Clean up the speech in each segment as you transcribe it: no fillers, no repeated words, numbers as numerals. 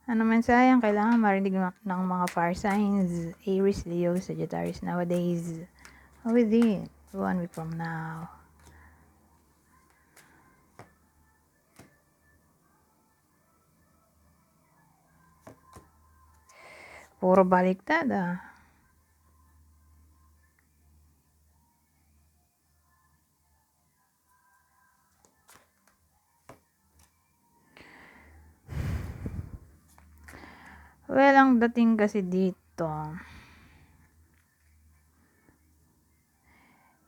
Ano mensahe ang kailangan marinig ng mga fire signs, Aries, Leo, Sagittarius nowadays? Within 1 week from now. Puro baliktad ah. Well, ang dating kasi dito,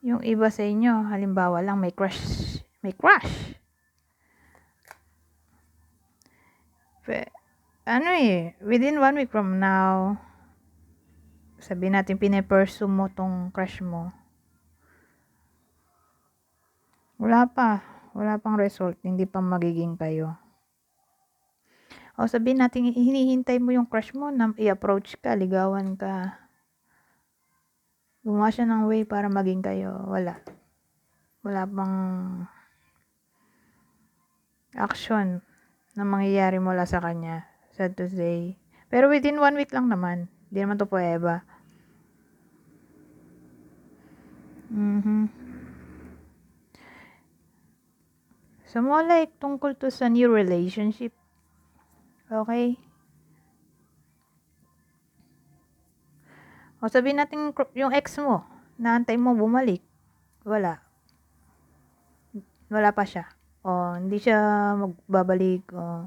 yung iba sa inyo, halimbawa lang may crush. Within 1 week from now, sabihin natin pine-pursue mo tong crush mo. Wala pang result, hindi pa magiging kayo. O sabihin natin hinihintay mo yung crush mo na i-approach ka, ligawan ka. Gumawa siya ng way para maging kayo. Wala pang action na mangyayari mula sa kanya. Sad to say. Pero within 1 week lang naman. Hindi naman to forever. So, more like tungkol to sa new relationship. Okay? O sabihin natin yung ex mo, naantay mo bumalik. Wala pa siya. O hindi siya magbabalik. O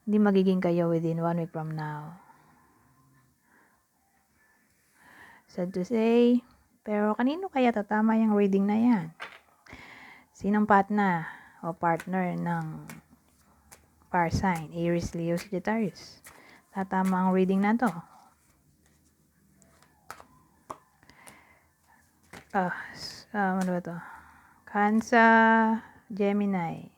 hindi magiging kayo within 1 week from now. Sad to say. Pero kanino kaya tatama yung reading na yan? Sinong partner o partner ng fire sign? Aries, Leo, Sagittarius. Tatama ang reading na to. Ano ba to? Cancer, Gemini.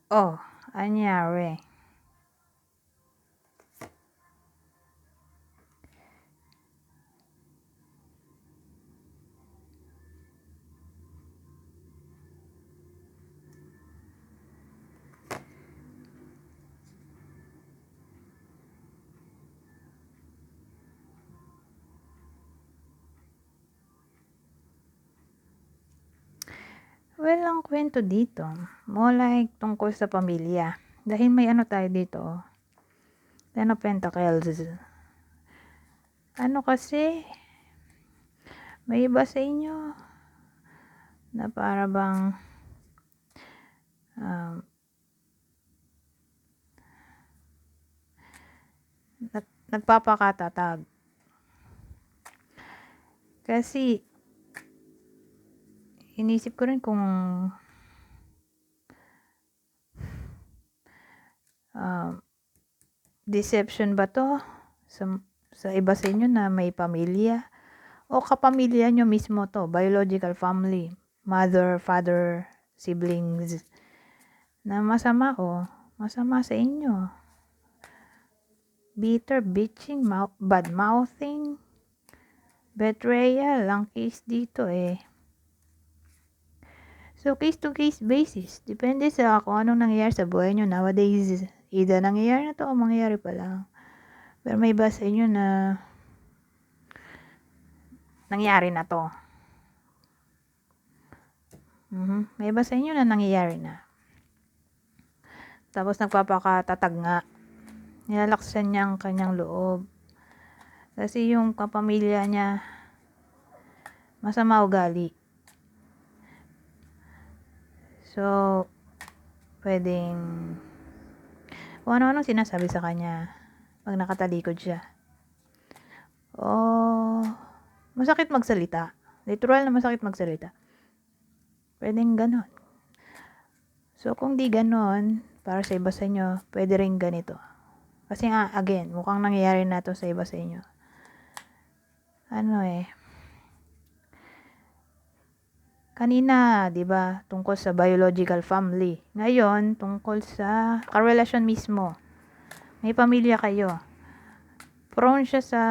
Oh, anyari. Well, ang kwento dito, more like tungkol sa pamilya. Dahil may ano tayo dito, Ten of Pentacles. Ano kasi, may iba sa inyo na para bang nagpapakatatag. Kasi, inisip ko rin kung deception ba to sa iba sa inyo na may pamilya o kapamilya nyo mismo to, biological family, mother, father, siblings, na masama sa inyo. Bitter, bitching, bad mouthing, betrayal, ang case dito eh. So, case to case basis. Depende sa kung anong nangyayari sa buhay nyo nowadays. Either nangyayari na to o mangyayari pa lang. Pero may iba sa inyo na nangyayari na to. May iba sa inyo na nangyayari na. Tapos nagpapakatatag nga. Nilalaksan niya ang kanyang loob. Kasi yung kapamilya niya masama ugali. So, pwedeng kung ano-ano sinasabi sa kanya pag nakatalikod siya. Masakit magsalita. Literal na masakit magsalita. Pwedeng ganon. So, kung di ganon, para sa iba sa inyo, pwede rin ganito. Kasi nga, again, mukhang nangyayari na to sa iba sa inyo. Kanina, 'di ba, tungkol sa biological family. Ngayon, tungkol sa karelasyon mismo. May pamilya kayo. prone siya sa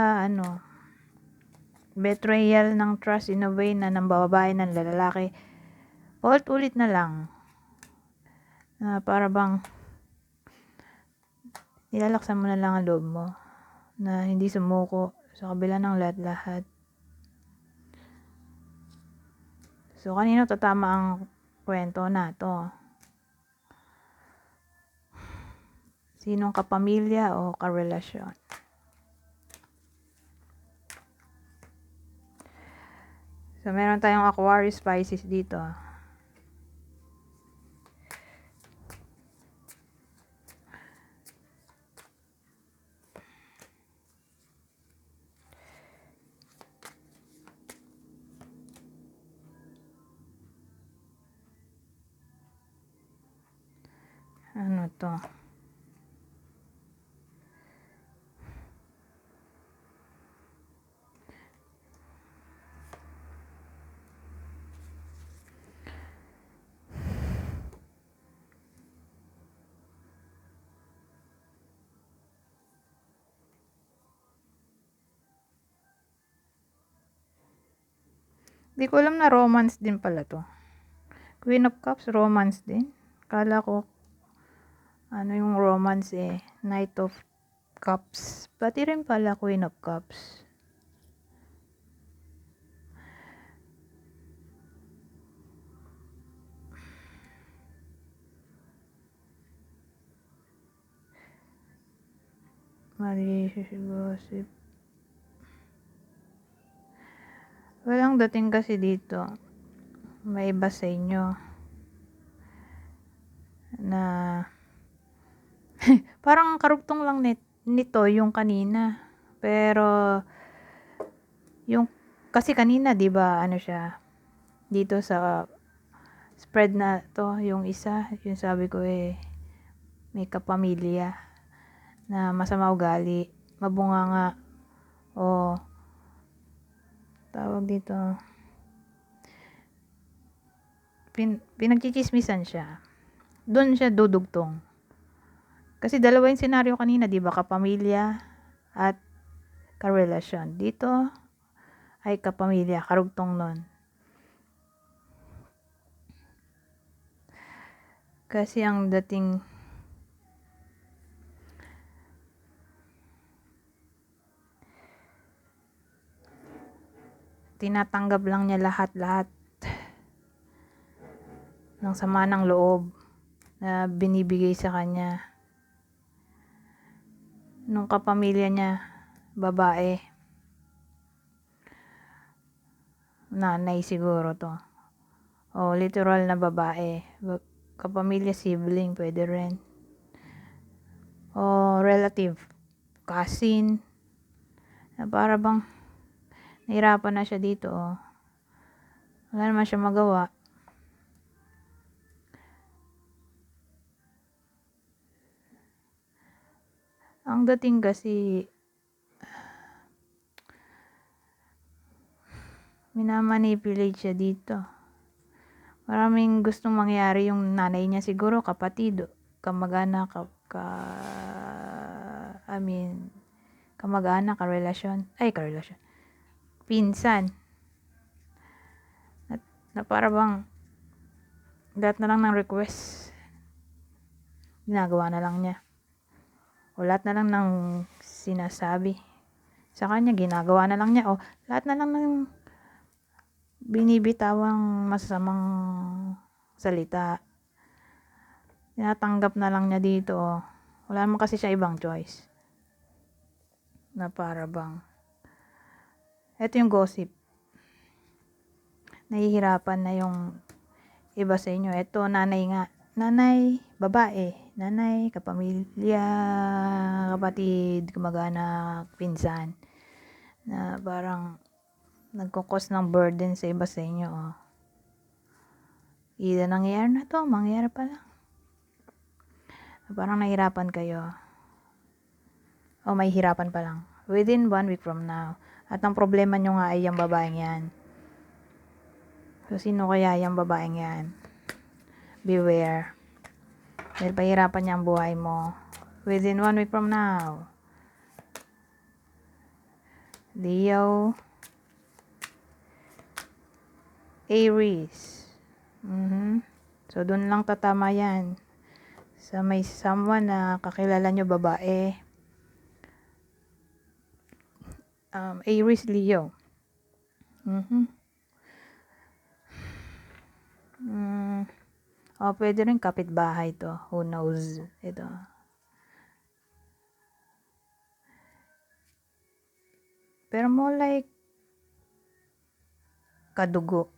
betrayal ng trust in a way na ng babae ng lalaki. Ulit na lang. Para bang nilalaksan mo na lang ang loob mo na hindi sumuko sa kabila ng lahat-lahat. So, kanino tatama ang kwento na to? Sinong kapamilya o karelasyon? So, meron tayong Aquarius, Pisces dito. Ano to? Di ko alam na romance din pala to. Queen of Cups, romance din. Kala ko, yung romance Knight of Cups. Pati rin pala Queen of Cups. Malicious gossip. Walang dating kasi dito. May iba sa inyo na parang karugtong lang nito yung kanina. Pero yung kasi kanina 'di ba siya dito sa spread na to, yung isa, yung sabi ko may kapamilya na masama ugali, mabunganga o tawag dito pinagchichismisan siya. Doon siya dudugtong. Kasi dalawa yung senaryo kanina, 'di ba? Kapamilya at karelasyon. Dito ay kapamilya, karugtong nun. Kasi ang dating tinatanggap lang niya lahat-lahat ng sama ng loob na binibigay sa kanya nung kapamilya niya, babae, nanay siguro to, o literal na babae, kapamilya, sibling, pwede rin, o relative, cousin, na para bang nahirapan na siya dito, wala naman siya magawa. Ang dating kasi minamanipulate siya dito. Maraming gustong mangyari yung nanay niya, siguro kapatid, kamag-anak, kamag-anak, karelasyon, pinsan. Na para bang lahat na lang ng request ginagawa na lang niya. O lahat na lang ng sinasabi sa kanya, ginagawa na lang niya. O lahat na lang ng binibitawang masasamang salita, tinatanggap na lang niya dito. Wala naman kasi siya ibang choice. Na para bang, eto yung gossip. Nahihirapan na yung iba sa inyo. Eto, nanay nga. Nanay, babae. Nanay, kapamilya, kapatid, kamag-anak, pinsan. Na parang nagkukos ng burden sa iba sa inyo. Either nangyayari na to, mangyayari pa lang. Parang nahirapan kayo. O may hirapan pa lang. Within 1 week from now. At ang problema nyo nga ay yung babaeng yan. So, sino kaya yung babaeng yan? Beware. Dahil pahirapan niya ang buhay mo. Within 1 week from now. Leo, Aries. So, dun lang tatama yan. Sa may someone na kakilala nyo babae. Aries, Leo. Pwede rin kapitbahay to. Who knows? Ito. Pero more like kadugo.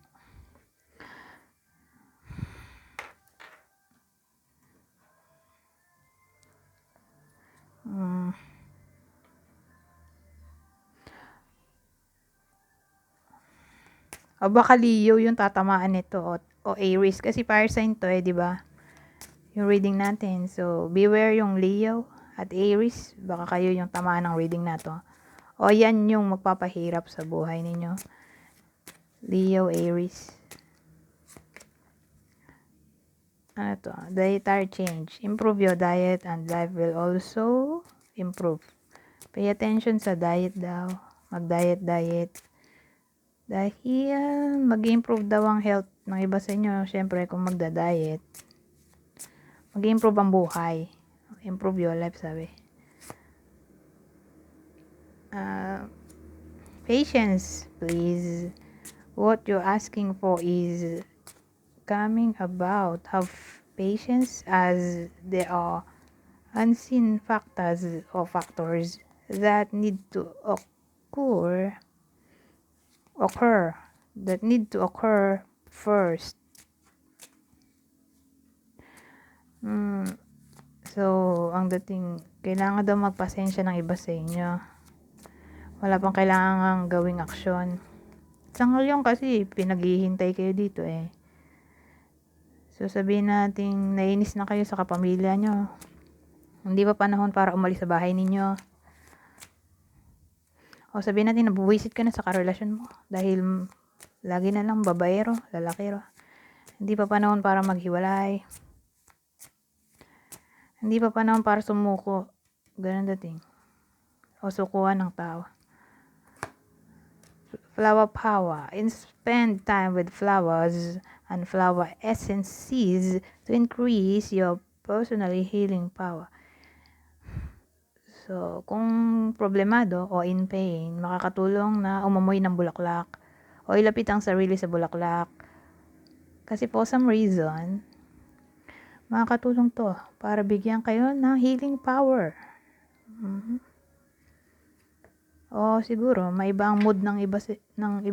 O baka Leo yung tatamaan nito o Aries kasi fire sign to di ba? Yung reading natin. So, beware yung Leo at Aries. Baka kayo yung tamaan ng reading na to. O yan yung magpapahirap sa buhay ninyo. Leo, Aries. Ano to? Dietary change. Improve your diet and life will also improve. Pay attention sa diet daw. Mag-diet. Dahil mag-improve daw ang health ng iba sa inyo. Siyempre, kung magda-diet, mag-improve ang buhay. Improve your life, sabi. Patience, please. What you're asking for is coming about. Have patience as there are unseen factors or factors that need to occur first. So, ang dating, kailangan daw magpasensya ng iba sa inyo. Wala pang kailangan gawing aksyon. Sa ngayon kasi, pinaghihintay kayo dito eh. So, sabihin natin, nainis na kayo sa kapamilya nyo. Hindi pa panahon para umalis sa bahay ninyo. O sabihin natin, nabuwisit ka na sa karelasyon mo. Dahil lagi na lang babaero, lalakero. Hindi pa panahon para maghiwalay. Hindi pa panahon para sumuko. Ganun dating. O sukuan ng tao. Flower power. Spend time with flowers and flower essences to increase your personally healing power. So, kung problemado o in pain, makakatulong na umamoy ng bulaklak o ilapit ang sarili sa bulaklak. Kasi for some reason, makakatulong to para bigyan kayo ng healing power. O siguro, may ibang mood ng iba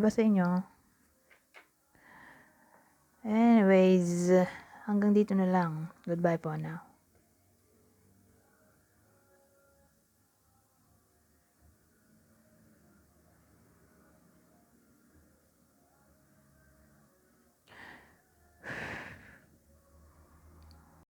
sa inyo. Anyways, hanggang dito na lang. Goodbye po now.